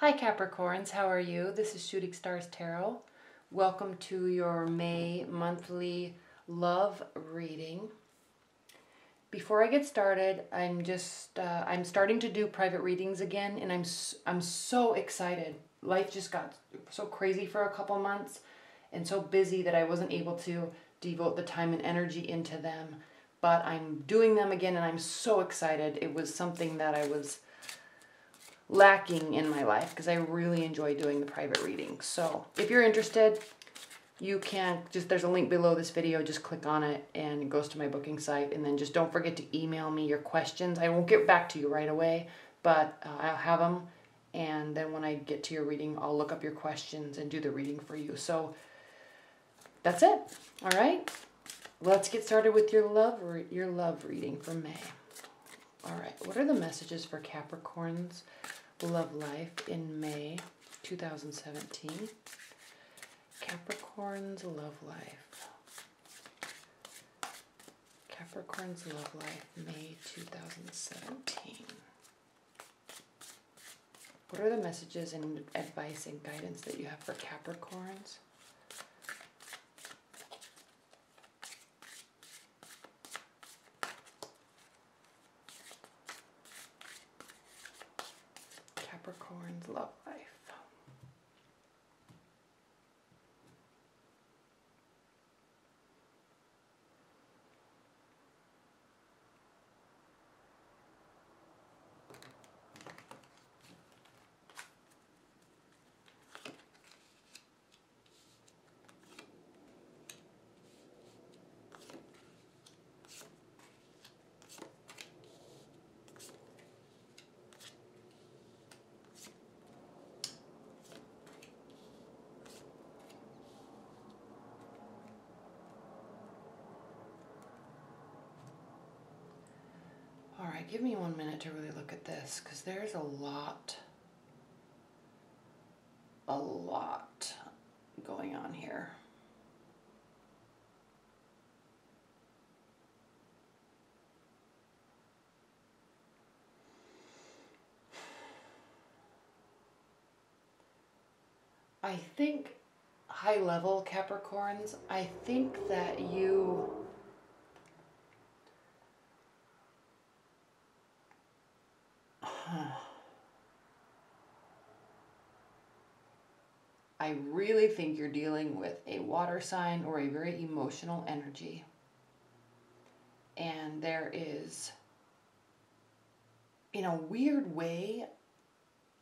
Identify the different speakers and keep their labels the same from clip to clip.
Speaker 1: Hi Capricorns, how are you? This is Shooting Stars Tarot. Welcome to your May monthly love reading. Before I get started, I'm starting to do private readings again, and I'm so excited. Life just got so crazy for a couple months and so busy that I wasn't able to devote the time and energy into them. But I'm doing them again, and I'm so excited. It was something that I was lacking in my life because I really enjoy doing the private readings. So if you're interested, you can there's a link below this video, just click on it and it goes to my booking site. And then just don't forget to email me your questions. I won't get back to you right away, but I'll have them, and then when I get to your reading, I'll look up your questions and do the reading for you. So that's it. All right, let's get started with your love reading for May. All right, what are the messages for Capricorn's love life in May 2017? Capricorn's love life. Capricorn's love life, May 2017. What are the messages and advice and guidance that you have for Capricorns? Capricorn's love life. All right, give me 1 minute to really look at this, because there's a lot going on here. I think high level Capricorns, I think that you I really think you're dealing with a water sign or a very emotional energy. And there is, in a weird way,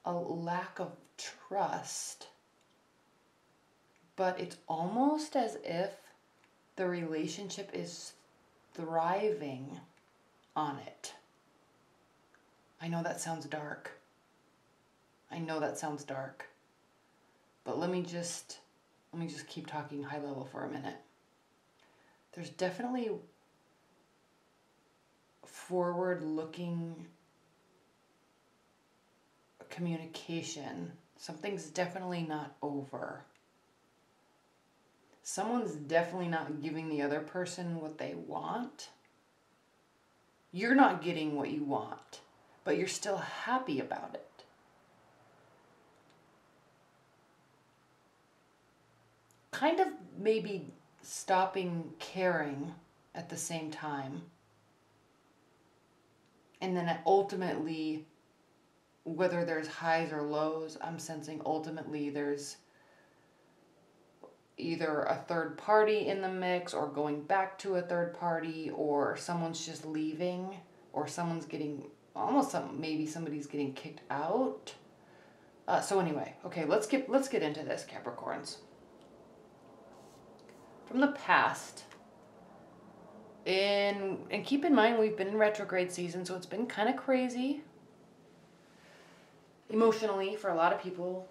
Speaker 1: a lack of trust. But it's almost as if the relationship is thriving on it. I know that sounds dark. But let me just keep talking high level for a minute. There's definitely forward-looking communication. Something's definitely not over. Someone's definitely not giving the other person what they want. You're not getting what you want, but you're still happy about it. Kind of maybe stopping caring at the same time. And then ultimately, whether there's highs or lows, I'm sensing ultimately there's either a third party in the mix, or going back to a third party, or someone's just leaving, or someone's getting, maybe somebody's getting kicked out. So anyway, okay, let's get into this, Capricorns. From the past, and keep in mind we've been in retrograde season, so it's been kind of crazy emotionally for a lot of people.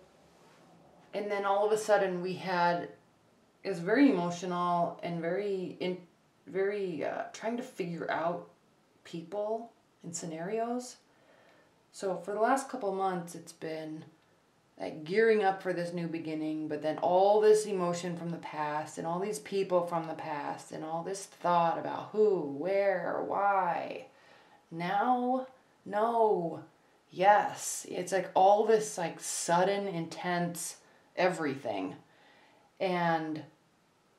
Speaker 1: And then all of a sudden it was very emotional and very trying to figure out people and scenarios. So for the last couple months, it's been like gearing up for this new beginning, but then all this emotion from the past, and all these people from the past, and all this thought about who, where, why. Now, no, Yes, it's like all this like sudden, intense everything. And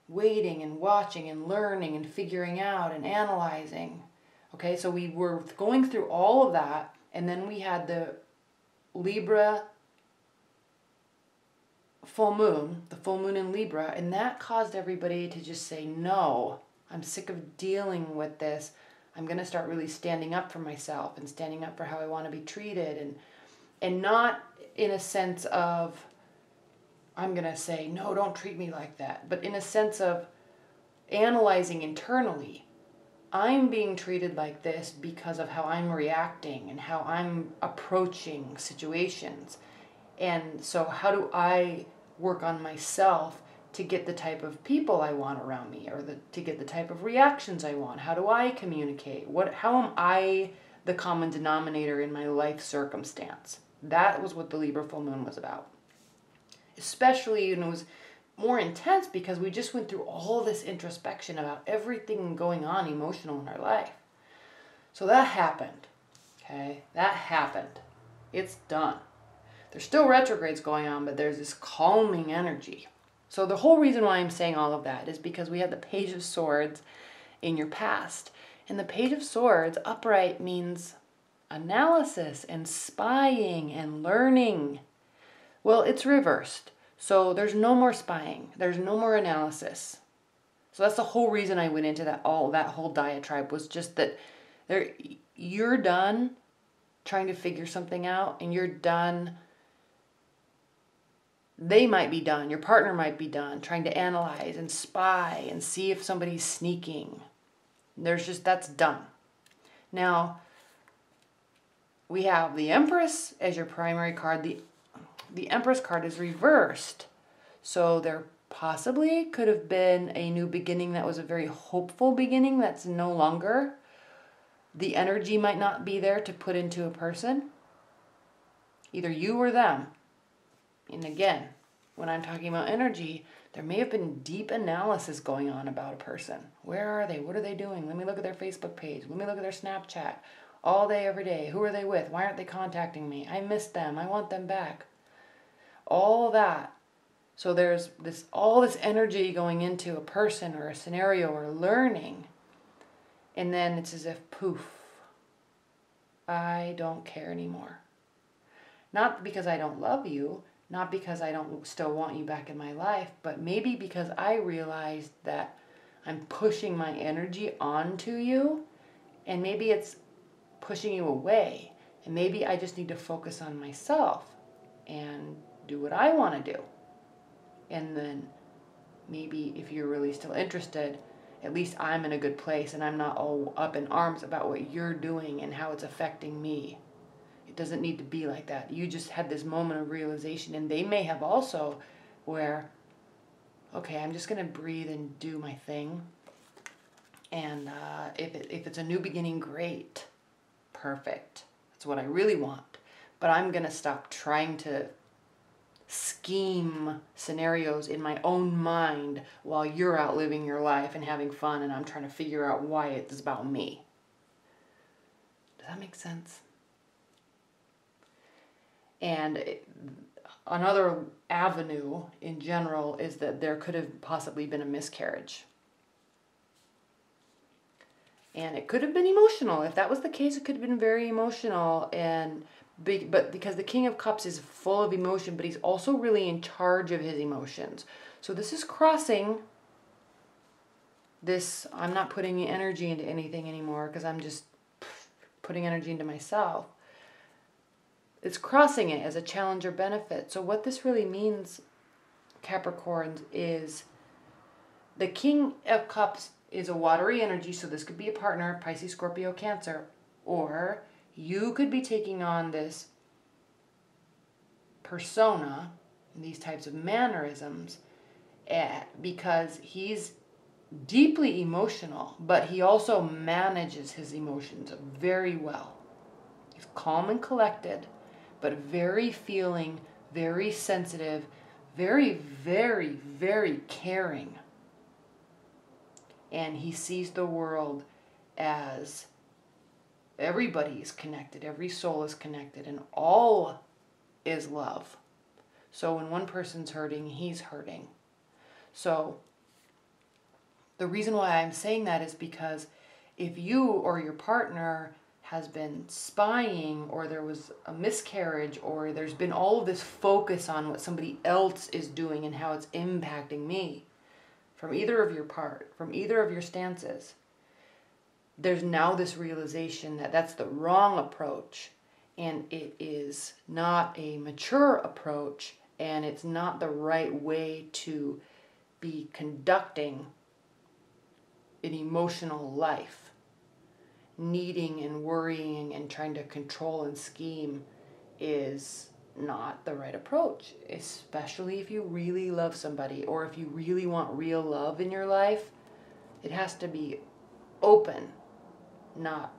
Speaker 1: waiting and watching and learning and figuring out and analyzing. Okay, so we were going through all of that, and then we had the Libra full moon, the full moon in Libra, and that caused everybody to just say, no, I'm sick of dealing with this. I'm going to start really standing up for myself and standing up for how I want to be treated, and not in a sense of, I'm going to say, no, don't treat me like that, but in a sense of analyzing internally, I'm being treated like this because of how I'm reacting and how I'm approaching situations. And so how do I work on myself to get the type of people I want around me, or to get the type of reactions I want? How do I communicate? How am I the common denominator in my life circumstance? That was what the Libra full moon was about. Especially, it was more intense because we just went through all this introspection about everything going on emotional in our life. So that happened. Okay, that happened. It's done. There's still retrogrades going on, but there's this calming energy. So the whole reason why I'm saying all of that is because we had the Page of Swords in your past. And the Page of Swords upright means analysis and spying and learning. Well, it's reversed. So there's no more spying. There's no more analysis. So that's the whole reason I went into that whole diatribe, was just that you're done trying to figure something out, and you're done. They might be done. Your partner might be done trying to analyze and spy and see if somebody's sneaking. That's done. Now, we have the Empress as your primary card. The Empress card is reversed. So there possibly could have been a new beginning that was a very hopeful beginning that's no longer. The energy might not be there to put into a person. Either you or them. And again, when I'm talking about energy, there may have been deep analysis going on about a person. Where are they? What are they doing? Let me look at their Facebook page. Let me look at their Snapchat. All day, every day. Who are they with? Why aren't they contacting me? I miss them. I want them back. All that. So there's all this energy going into a person or a scenario or learning. And then it's as if, poof, I don't care anymore. Not because I don't love you, not because I don't still want you back in my life, but maybe because I realized that I'm pushing my energy onto you, and maybe it's pushing you away. And maybe I just need to focus on myself and do what I want to do. And then maybe if you're really still interested, at least I'm in a good place and I'm not all up in arms about what you're doing and how it's affecting me. It doesn't need to be like that. You just had this moment of realization, and they may have also, where, okay, I'm just going to breathe and do my thing. And if it's a new beginning, great. Perfect. That's what I really want. But I'm going to stop trying to scheme scenarios in my own mind while you're out living your life and having fun, and I'm trying to figure out why it's about me. Does that make sense? And another avenue in general is that there could have possibly been a miscarriage. And it could have been emotional. If that was the case, it could have been very emotional. But because the King of Cups is full of emotion, but he's also really in charge of his emotions. So this is crossing this, I'm not putting energy into anything anymore because I'm just putting energy into myself. It's crossing it as a challenge or benefit. So what this really means, Capricorns, is the King of Cups is a watery energy, so this could be a partner, Pisces, Scorpio, Cancer, or you could be taking on this persona, these types of mannerisms, because he's deeply emotional, but he also manages his emotions very well. He's calm and collected, but very feeling, very sensitive, very, very, very caring. And he sees the world as Everybody is connected. Every soul is connected, and all is love. So when one person's hurting, he's hurting. So the reason why I'm saying that is because if you or your partner has been spying, or there was a miscarriage, or there's been all of this focus on what somebody else is doing and how it's impacting me, from either of your stances, there's now this realization that that's the wrong approach, and it is not a mature approach, and it's not the right way to be conducting an emotional life. Needing and worrying and trying to control and scheme is not the right approach, especially if you really love somebody, or if you really want real love in your life. It has to be open, not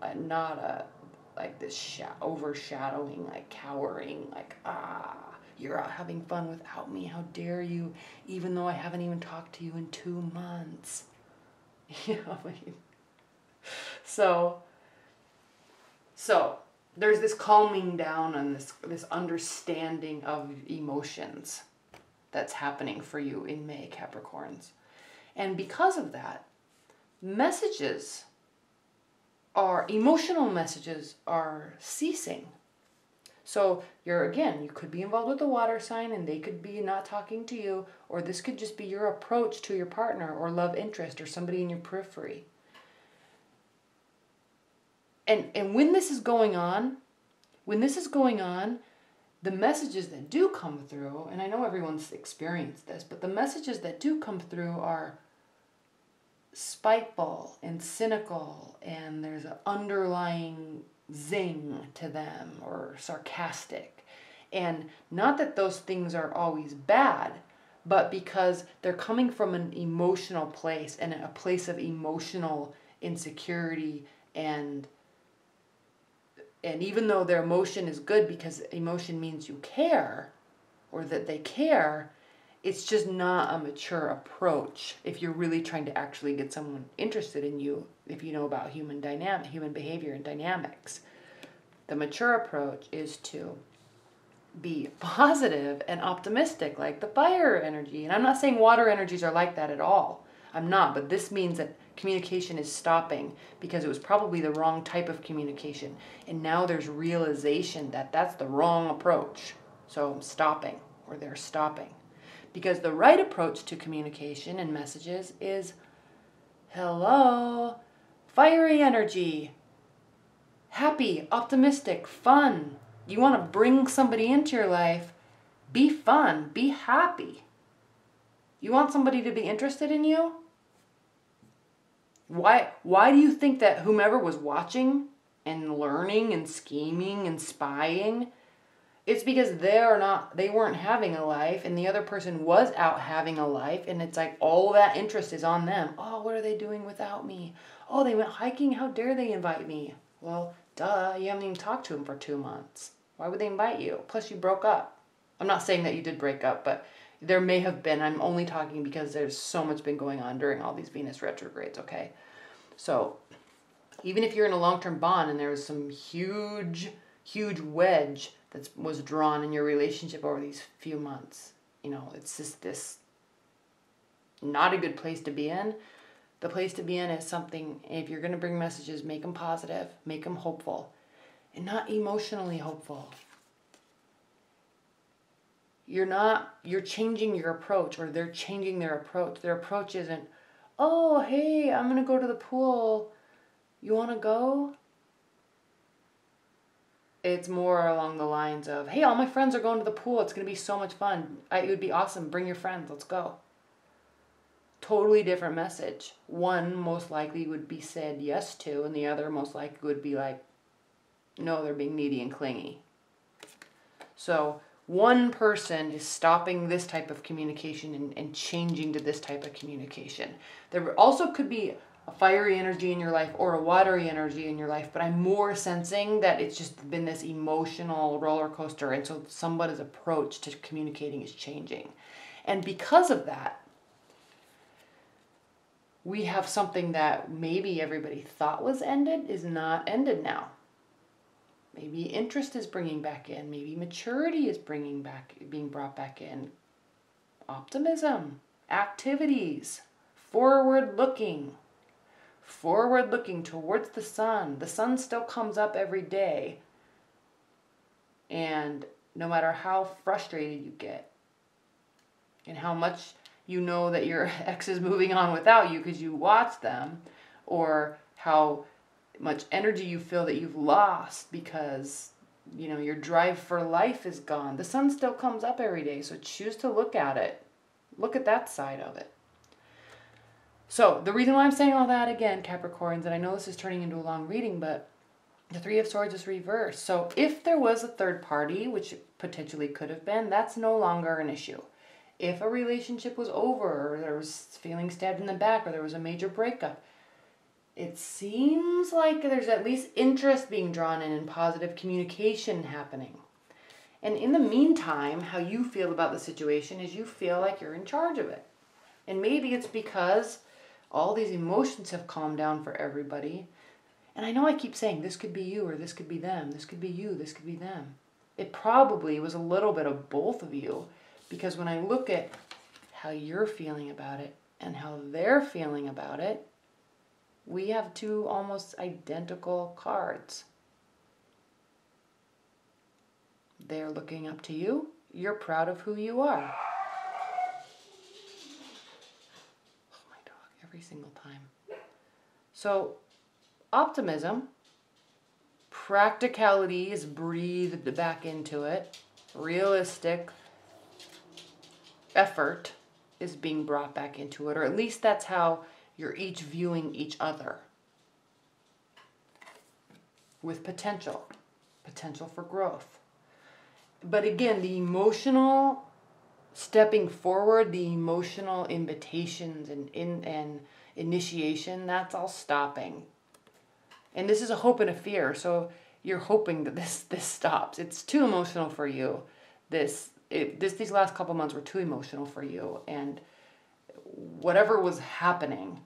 Speaker 1: like this overshadowing, like cowering, like, you're out having fun without me, how dare you, even though I haven't even talked to you in 2 months. You know what I mean? So there's this calming down and this understanding of emotions that's happening for you in May, Capricorns. And because of that, emotional messages are ceasing. So you could be involved with a water sign and they could be not talking to you, or this could just be your approach to your partner or love interest or somebody in your periphery. And when this is going on, the messages that do come through, and I know everyone's experienced this, but the messages that do come through are spiteful and cynical, and there's an underlying zing to them, or sarcastic. And not that those things are always bad, but because they're coming from an emotional place, and a place of emotional insecurity, and even though their emotion is good because emotion means you care, or that they care, it's just not a mature approach if you're really trying to actually get someone interested in you, if you know about human behavior and dynamics. The mature approach is to be positive and optimistic, like the fire energy. And I'm not saying water energies are like that at all. I'm not, but this means that communication is stopping because it was probably the wrong type of communication. And now there's realization that that's the wrong approach. So I'm stopping, or they're stopping. Because the right approach to communication and messages is, hello, fiery energy, happy, optimistic, fun. You want to bring somebody into your life, be fun, be happy. You want somebody to be interested in you? Why do you think that whomever was watching and learning and scheming and spying, it's because they weren't having a life, and the other person was out having a life, and it's like all that interest is on them. Oh, what are they doing without me? Oh, they went hiking, how dare they invite me? Well, duh, you haven't even talked to them for 2 months. Why would they invite you? Plus you broke up. I'm not saying that you did break up, but there may have been. I'm only talking because there's so much been going on during all these Venus retrogrades, okay? So even if you're in a long-term bond and there was some huge wedge that was drawn in your relationship over these few months, it's just this not a good place to be in. The place to be in is something, if you're going to bring messages, make them positive, make them hopeful, and not emotionally hopeful. You're changing your approach, or they're changing their approach. Their approach isn't, oh, hey, I'm going to go to the pool. You want to go? It's more along the lines of, hey, all my friends are going to the pool. It's going to be so much fun. It would be awesome. Bring your friends. Let's go. Totally different message. One most likely would be said yes to, and the other most likely would be like, no, they're being needy and clingy. So one person is stopping this type of communication and changing to this type of communication. There also could be a fiery energy in your life or a watery energy in your life, but I'm more sensing that it's just been this emotional roller coaster, and so somebody's approach to communicating is changing. And because of that, we have something that maybe everybody thought was ended is not ended now. Maybe interest is bringing back in. Maybe maturity is being brought back in. Optimism, activities, forward looking towards the sun. The sun still comes up every day. And no matter how frustrated you get and how much you know that your ex is moving on without you because you watch them, or how much energy you feel that you've lost because, you know, your drive for life is gone. The sun still comes up every day, so choose to look at it. Look at that side of it. So the reason why I'm saying all that again, Capricorns, and I know this is turning into a long reading, but the Three of Swords is reversed. So if there was a third party, which it potentially could have been, that's no longer an issue. If a relationship was over, or there was feeling stabbed in the back, or there was a major breakup, it seems like there's at least interest being drawn in and positive communication happening. And in the meantime, how you feel about the situation is you feel like you're in charge of it. And maybe it's because all these emotions have calmed down for everybody. And I know I keep saying this could be you or this could be them. This could be you, this could be them. It probably was a little bit of both of you, because when I look at how you're feeling about it and how they're feeling about it, we have two almost identical cards. They're looking up to you. You're proud of who you are. Oh, my dog, every single time. So, optimism, practicality is breathed back into it. Realistic effort is being brought back into it, or at least that's how you're each viewing each other. With potential for growth. But again, the emotional stepping forward, the emotional invitations and initiation, that's all stopping. And this is a hope and a fear, so you're hoping that this stops. It's too emotional for you. These last couple months were too emotional for you, and whatever was happening,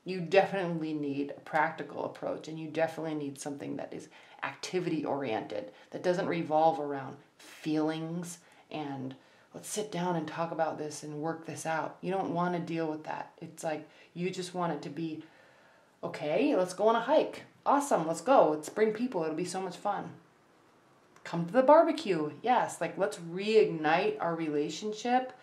Speaker 1: you definitely need a practical approach, and you definitely need something that is activity oriented, that doesn't revolve around feelings and let's sit down and talk about this and work this out. You don't want to deal with that. It's like you just want it to be, okay, let's go on a hike. Awesome, let's go. Let's bring people. It'll be so much fun. Come to the barbecue. Yes, like let's reignite our relationship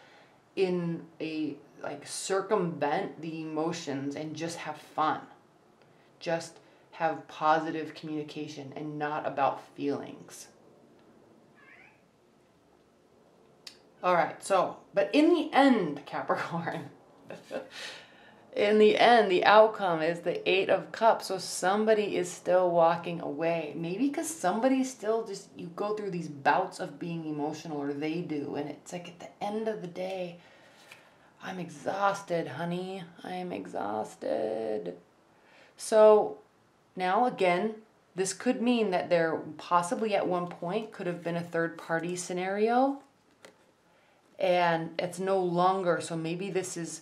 Speaker 1: in a circumvent the emotions and just have fun. Just have positive communication and not about feelings. All right, so, but in the end, Capricorn, in the end, the outcome is the Eight of Cups. So somebody is still walking away. Maybe because somebody's still just, you go through these bouts of being emotional, or they do. And it's like at the end of the day, I'm exhausted, honey. I am exhausted. So now again, this could mean that there possibly at one point could have been a third party scenario. And it's no longer. So maybe this is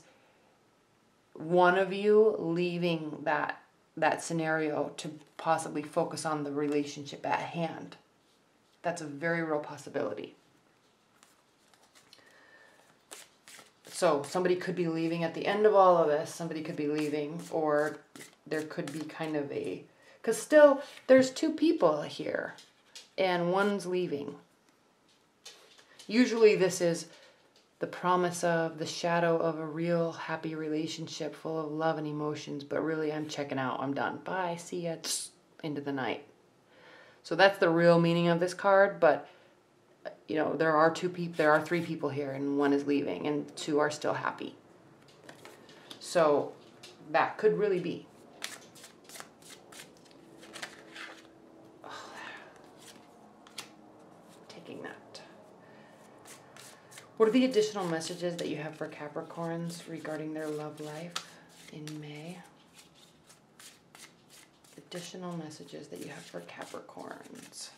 Speaker 1: one of you leaving that scenario to possibly focus on the relationship at hand. That's a very real possibility. So somebody could be leaving at the end of all of this. Somebody could be leaving, or there could be kind of because still there's two people here and one's leaving. Usually this is the promise of the shadow of a real happy relationship full of love and emotions, but really I'm checking out. I'm done. Bye. See ya. Into the night. So that's the real meaning of this card, but you know, there are three people here, and one is leaving and two are still happy. So that could really be. Taking that. What are the additional messages that you have for Capricorns regarding their love life in May? Additional messages that you have for Capricorns.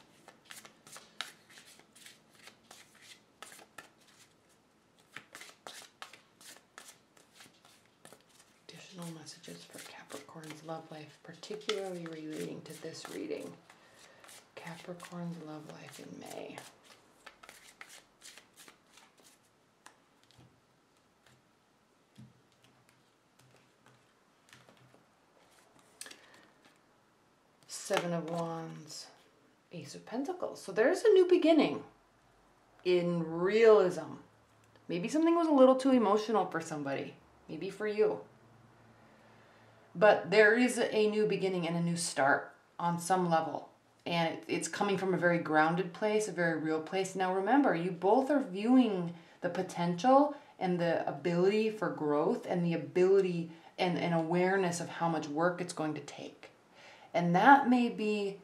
Speaker 1: Additional messages. messages for Capricorn's love life, particularly relating to this reading. Capricorn's love life in May. Seven of Wands, Ace of Pentacles. So there's a new beginning in realism. Maybe something was a little too emotional for somebody. Maybe for you. But there is a new beginning and a new start on some level. And it's coming from a very grounded place, a very real place. Now remember, you both are viewing the potential and the ability for growth and the ability and awareness of how much work it's going to take. And that may be,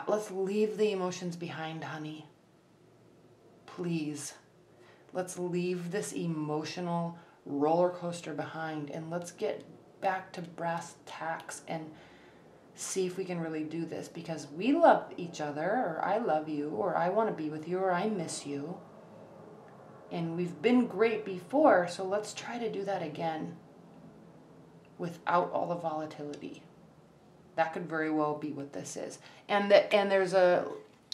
Speaker 1: let's leave the emotions behind, honey. Please. Let's leave this emotional roller coaster behind and let's get back to brass tacks and see if we can really do this, because we love each other, or I love you, or I want to be with you, or I miss you. And we've been great before, so let's try to do that again without all the volatility. That could very well be what this is. And there's a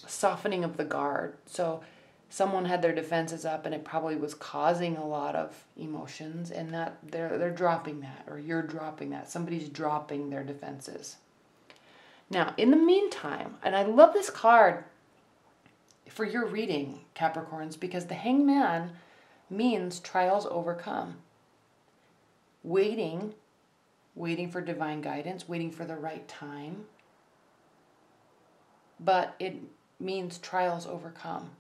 Speaker 1: softening of the guard. So someone had their defenses up and it probably was causing a lot of emotions, and that they're dropping that, or you're dropping that. Somebody's dropping their defenses. Now, in the meantime, and I love this card for your reading, Capricorns, because the Hangman means trials overcome. Waiting for divine guidance, waiting for the right time. But it means trials overcome.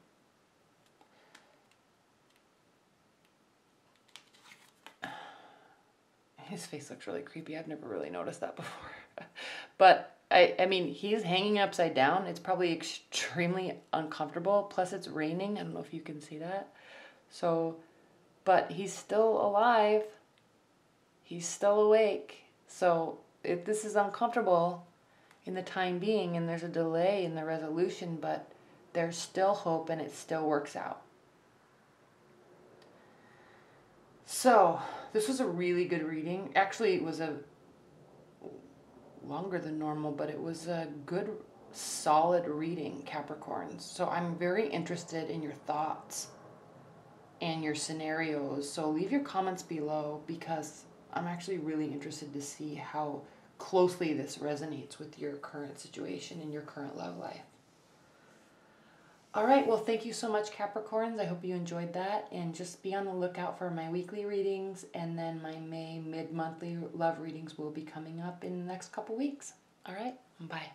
Speaker 1: His face looks really creepy. I've never really noticed that before. But, I mean, he's hanging upside down. It's probably extremely uncomfortable. Plus, it's raining. I don't know if you can see that. So, but he's still alive. He's still awake. So, if this is uncomfortable in the time being, and there's a delay in the resolution, but there's still hope and it still works out. So, this was a really good reading. Actually, it was a longer than normal, but it was a good, solid reading, Capricorns. So I'm very interested in your thoughts and your scenarios. So leave your comments below, because I'm actually really interested to see how closely this resonates with your current situation and your current love life. All right, well, thank you so much, Capricorns. I hope you enjoyed that, and just be on the lookout for my weekly readings, and then my May mid-monthly love readings will be coming up in the next couple weeks. All right, bye.